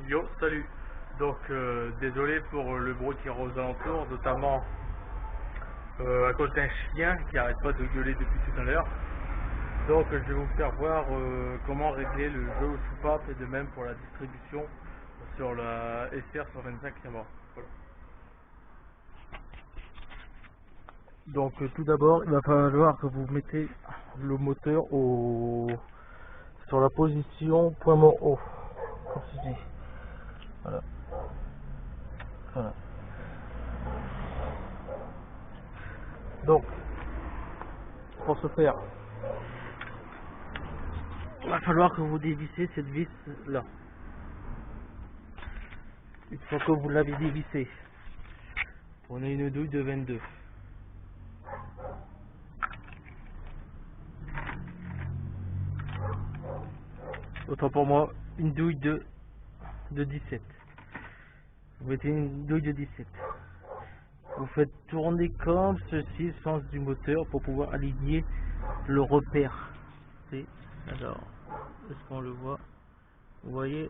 Yo, salut. Donc désolé pour le bruit qui est aux alentours, notamment à cause d'un chien qui arrête pas de gueuler depuis tout à l'heure. Donc je vais vous faire voir comment régler le jeu soupape et de même pour la distribution sur la SR125 Yamaha. Voilà. Donc tout d'abord il va falloir que vous mettez le moteur sur la position point mort haut, comme ceci. Voilà. Voilà. Donc pour ce faire, il va falloir que vous dévissez cette vis là. Une fois que vous l'avez dévissée, prenez une douille de 22. Autant pour moi, une douille de 17. Vous mettez une douille de 17. Vous faites tourner comme ceci le sens du moteur pour pouvoir aligner le repère. Et alors, est-ce qu'on le voit? Vous voyez,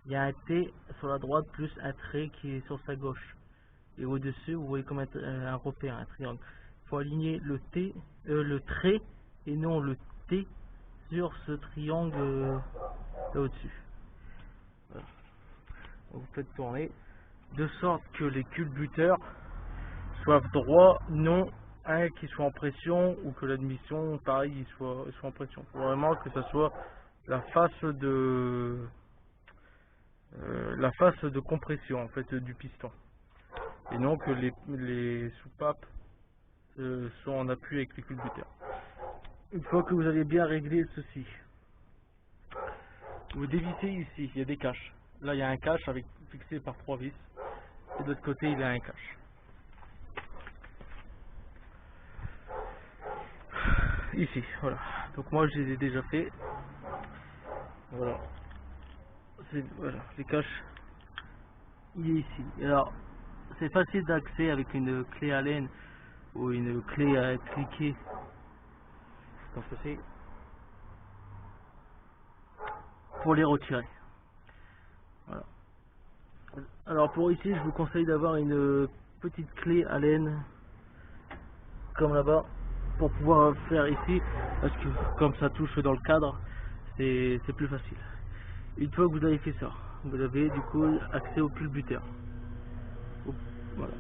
il y a un T sur la droite plus un trait qui est sur sa gauche. Et au-dessus, vous voyez comme un repère, un triangle. Il faut aligner le T, le trait et non le T sur ce triangle là au-dessus. Voilà. Vous faites tourner de sorte que les culbuteurs soient droits, non un qui soit en pression ou que l'admission pareil il soit en pression. Faut vraiment que ce soit la face de compression en fait du piston et non que les soupapes sont en appui avec les culbuteurs. Une fois que vous avez bien réglé ceci, vous dévissez ici, il y a des caches. Là il y a un cache avec fixé par 3 vis et de l'autre côté il y a un cache. Ici, voilà. Donc moi je les ai déjà fait. Voilà. Voilà, les caches. Il est ici. Et alors, c'est facile d'accès avec une clé Allen ou une clé à cliquer. Comme ceci. Pour les retirer. Voilà. Alors pour ici, je vous conseille d'avoir une petite clé Allen comme là-bas pour pouvoir faire ici parce que comme ça touche dans le cadre, c'est plus facile. Une fois que vous avez fait ça, vous avez du coup accès au culbuteur. Voilà.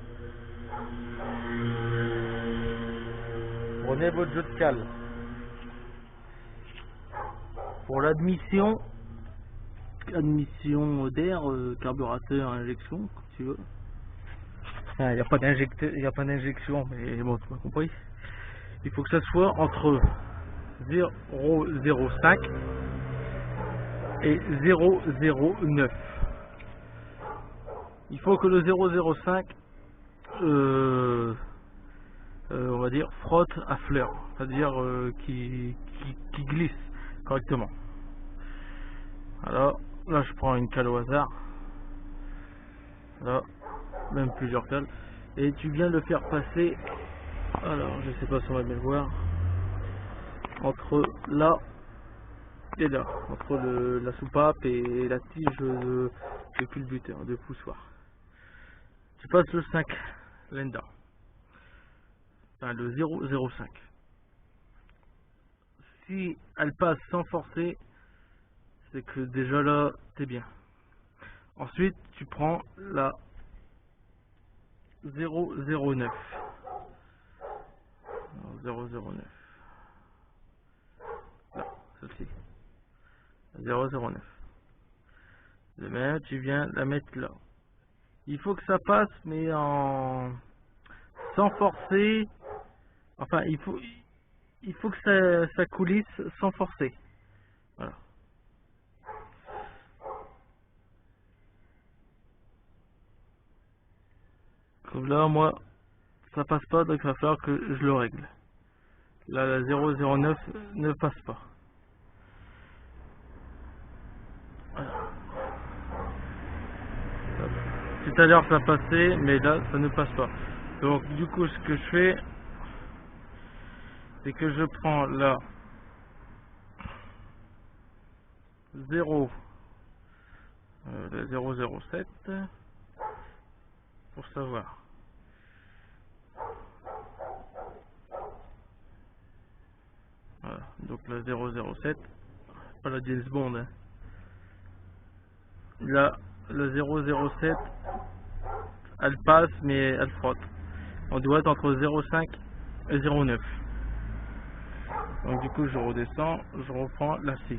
Prenez votre jeu de cale. Pour l'admission d'air, carburateur, injection, comme tu veux. Il n'y a pas d'injection, mais bon, tu m'as compris. Il faut que ça soit entre 0,05 et 0,09. Il faut que le 0,05 on va dire frotte à fleur, c'est-à-dire qui glisse correctement. Alors là je prends une cale au hasard, là même plusieurs cales, et tu viens le faire passer, alors je sais pas si on va bien le voir, entre là et là, entre la soupape et la tige de culbuteur, de poussoir. Tu passes le 5 Lenda, enfin le 0,05. Si elle passe sans forcer, c'est que déjà là t'es bien. Ensuite tu prends la 0,09. 0,09. Là, celle-ci. 0,09. De même, tu viens la mettre là. Il faut que ça passe, mais sans forcer. Enfin, il faut que ça coulisse sans forcer. Voilà. Comme là, moi, ça passe pas, donc il va falloir que je le règle. Là, la 0,09 ne passe pas. Voilà. Tout à l'heure, ça passait, mais là, ça ne passe pas. Donc, du coup, ce que je fais, c'est que je prends là 0,09 la 007 pour savoir. Voilà, donc la 007, pas la James Bond, hein. Là, la 007, elle passe mais elle frotte. On doit être entre 0,5 et 0,9. Donc du coup je redescends, je reprends la 6.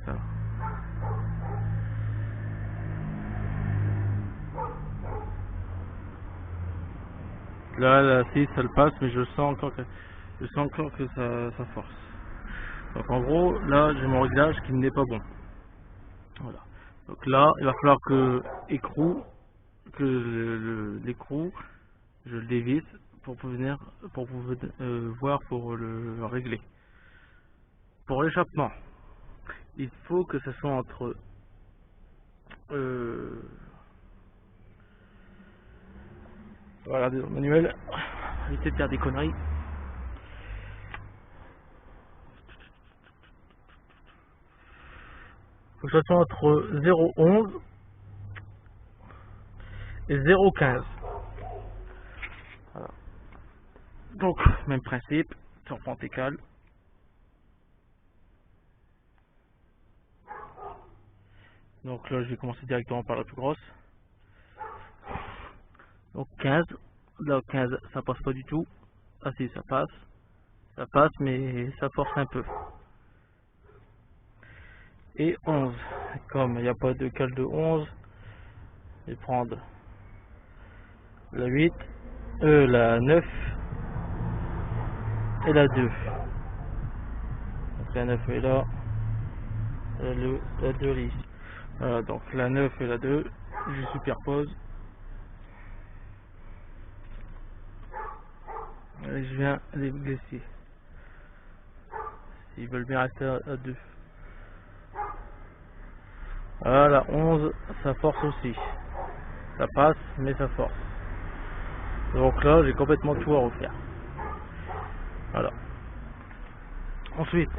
Ça. Là la 6 elle passe mais je sens encore que ça force. Donc en gros là j'ai mon réglage qui n'est pas bon. Voilà. Donc là il va falloir que l'écrou je le dévisse pour pouvoir voir pour le régler. Pour l'échappement, il faut que ce soit entre voilà, le manuel, évitez de faire des conneries. Il faut que ce soit entre 0,11 et 0,15. Voilà. Donc, même principe, tu reprends tes cales. Donc là, je vais commencer directement par la plus grosse. Donc 15. Là, 15, ça passe pas du tout. Ah si, ça passe. Ça passe, mais ça force un peu. Et 11. Comme il n'y a pas de cale de 11, je vais prendre la 8, la 9 et la 2. Donc la 9 est là, la 2 est ici. Voilà, donc la 9 et la 2, je superpose. Et je viens les glisser. S'ils veulent bien rester à 2. Voilà, 11, ça force aussi. Ça passe, mais ça force. Donc là, j'ai complètement tout à refaire. Voilà. Ensuite,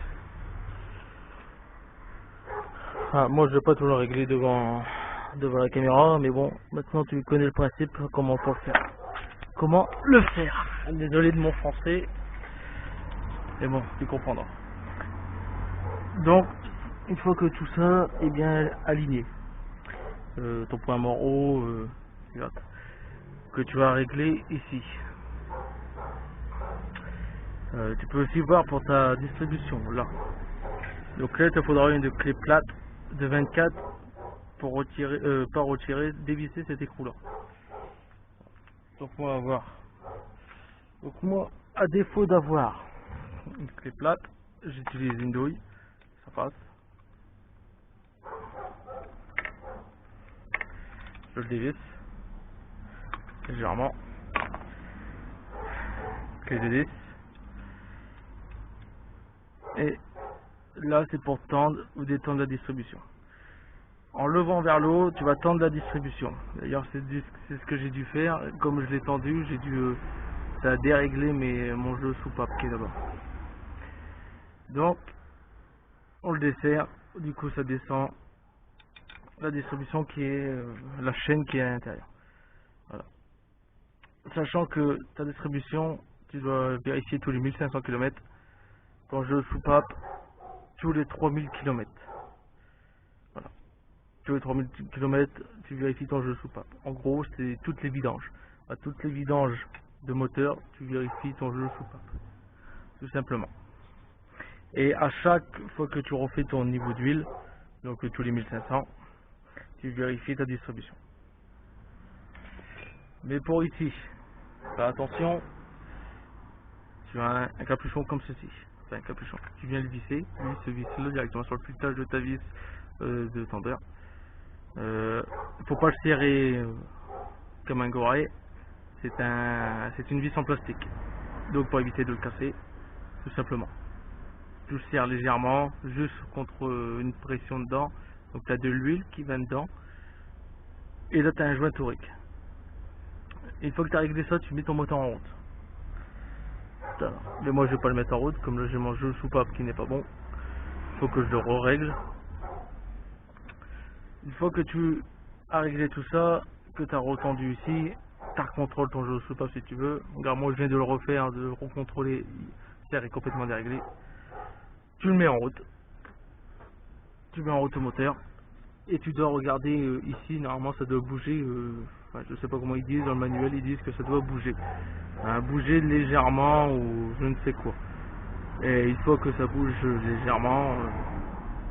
moi je vais pas tout le régler devant la caméra, mais bon, maintenant tu connais le principe, comment faut le faire. Comment le faire. Désolé de mon français, mais bon, tu comprendras. Donc, une fois que tout ça est bien aligné, ton point mort haut, que tu vas régler ici. Tu peux aussi voir pour ta distribution, là. Donc là, il te faudra une clé plate de 24 pour retirer, pas retirer, dévisser cet écrou-là. Donc on va voir. Donc moi, à défaut d'avoir une clé plate, j'utilise une douille, ça passe. Je le dévisse légèrement. Clé de 10. Et là, c'est pour tendre ou détendre la distribution. En levant vers le haut, tu vas tendre la distribution. D'ailleurs, c'est ce que j'ai dû faire. Comme je l'ai tendu, j'ai dû ça a déréglé mon jeu soupape qui est là-bas. Donc, on le dessert. Du coup, ça descend la distribution qui est la chaîne qui est à l'intérieur. Voilà. Sachant que ta distribution, tu dois vérifier tous les 1500 km. Ton jeu soupape tous les 3000 km. Voilà. Tous les 3000 km, tu vérifies ton jeu soupape. En gros, c'est toutes les vidanges. À toutes les vidanges de moteur, tu vérifies ton jeu soupape. Tout simplement. Et à chaque fois que tu refais ton niveau d'huile, donc tous les 1500, tu vérifies ta distribution. Mais pour ici, fais attention, tu as un capuchon comme ceci. Enfin, un capuchon. Tu viens le visser, lui se visse là directement sur le futage de ta vis de tendeur. Faut pas le serrer comme un goret. C'est une vis en plastique. Donc pour éviter de le casser, tout simplement. Tu le serres légèrement, juste contre une pression dedans. Donc tu as de l'huile qui va dedans. Et là tu as un joint torique. Une fois que tu as réglé ça, tu mets ton moteur en route. Voilà. Mais moi je vais pas le mettre en route, comme là j'ai mon jeu soupape qui n'est pas bon. Il faut que je le re-règle. Une fois que tu as réglé tout ça, que tu as retendu ici, tu recontrôles ton jeu soupape si tu veux. Regarde, moi je viens de le refaire, de le recontrôler, c'est complètement déréglé. Tu le mets en route. Tu mets en route au moteur. Et tu dois regarder ici, normalement ça doit bouger, enfin, je sais pas comment ils disent, dans le manuel ils disent que ça doit bouger. Bouger légèrement ou je ne sais quoi. Et une fois que ça bouge légèrement,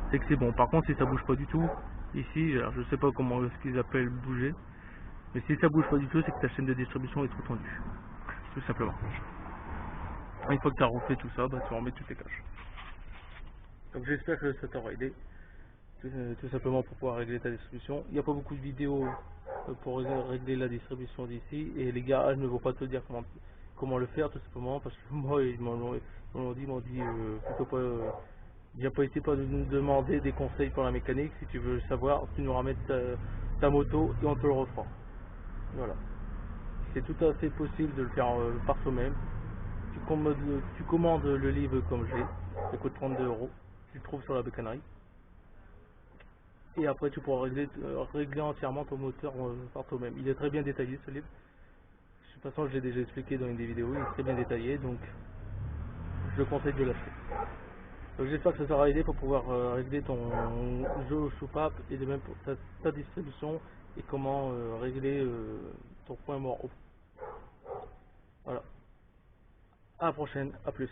c'est que c'est bon. Par contre si ça bouge pas du tout, ici, alors, je sais pas comment est-ce qu'ils appellent bouger, mais si ça bouge pas du tout, c'est que ta chaîne de distribution est trop tendue. Tout simplement. Une fois que tu as refait tout ça, bah, tu remets toutes les caches. Donc j'espère que ça t'aura aidé. Tout simplement pour pouvoir régler ta distribution. Il n'y a pas beaucoup de vidéos pour régler la distribution d'ici, et les gars ne vont pas te dire comment le faire, tout simplement parce que moi ils m'ont dit plutôt pas, viens pas essayer pas de nous demander des conseils pour la mécanique. Si tu veux savoir, tu nous ramènes ta moto et on te le refera. Voilà, c'est tout à fait possible de le faire par toi-même. Tu commandes le livre comme j'ai, ça coûte 32 €, tu le trouves sur la bécannerie. Et après tu pourras régler entièrement ton moteur par toi-même. Il est très bien détaillé ce livre. De toute façon je l'ai déjà expliqué dans une des vidéos, il est très bien détaillé, donc je te conseille de l'acheter. Donc j'espère que ça t'aura aidé pour pouvoir régler ton jeu au soupape et de même pour ta distribution et comment régler ton point mort. Voilà. À la prochaine, à plus.